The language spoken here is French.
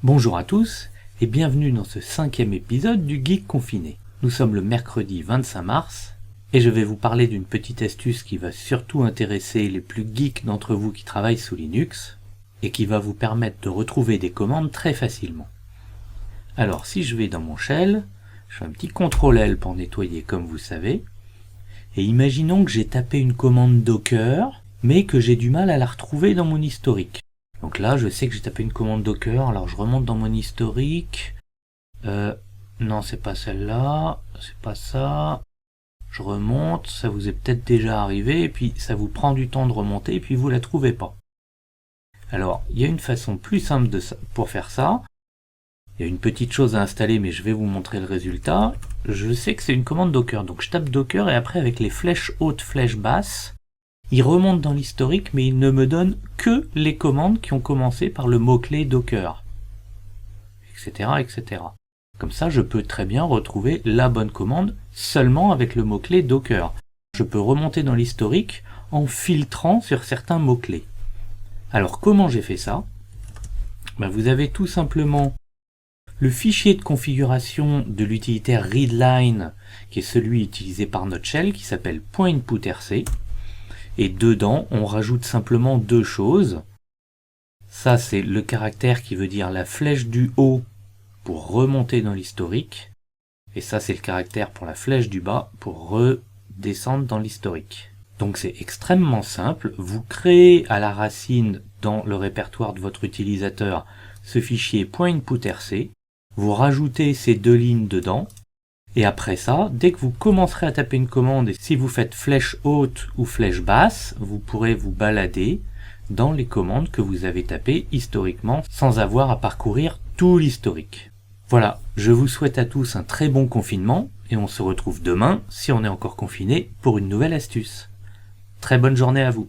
Bonjour à tous et bienvenue dans ce 5e épisode du Geek Confiné. Nous sommes le mercredi 25 mars et je vais vous parler d'une petite astuce qui va surtout intéresser les plus geeks d'entre vous qui travaillent sous Linux et qui va vous permettre de retrouver des commandes très facilement. Alors si je vais dans mon shell, je fais un petit CTRL-L pour nettoyer comme vous savez, et imaginons que j'ai tapé une commande Docker mais que j'ai du mal à la retrouver dans mon historique. Donc là, je sais que j'ai tapé une commande Docker, alors je remonte dans mon historique. Non, c'est pas celle-là, c'est pas ça. Je remonte, ça vous est peut-être déjà arrivé, et puis ça vous prend du temps de remonter, et puis vous la trouvez pas. Alors, il y a une façon plus simple pour faire ça. Il y a une petite chose à installer, mais je vais vous montrer le résultat. Je sais que c'est une commande Docker, donc je tape Docker, et après avec les flèches hautes, flèches basses, il remonte dans l'historique, mais il ne me donne que les commandes qui ont commencé par le mot-clé Docker, etc., etc. Comme ça, je peux très bien retrouver la bonne commande seulement avec le mot-clé Docker. Je peux remonter dans l'historique en filtrant sur certains mots-clés. Alors, comment j'ai fait ça? Vous avez tout simplement le fichier de configuration de l'utilitaire readline, qui est celui utilisé par notre shell, qui s'appelle .inputrc. Et dedans, on rajoute simplement deux choses. Ça, c'est le caractère qui veut dire la flèche du haut pour remonter dans l'historique. Et ça, c'est le caractère pour la flèche du bas pour redescendre dans l'historique. Donc c'est extrêmement simple. Vous créez à la racine dans le répertoire de votre utilisateur ce fichier .inputrc. Vous rajoutez ces deux lignes dedans. Et après ça, dès que vous commencerez à taper une commande, et si vous faites flèche haute ou flèche basse, vous pourrez vous balader dans les commandes que vous avez tapées historiquement sans avoir à parcourir tout l'historique. Voilà, je vous souhaite à tous un très bon confinement et on se retrouve demain, si on est encore confiné, pour une nouvelle astuce. Très bonne journée à vous.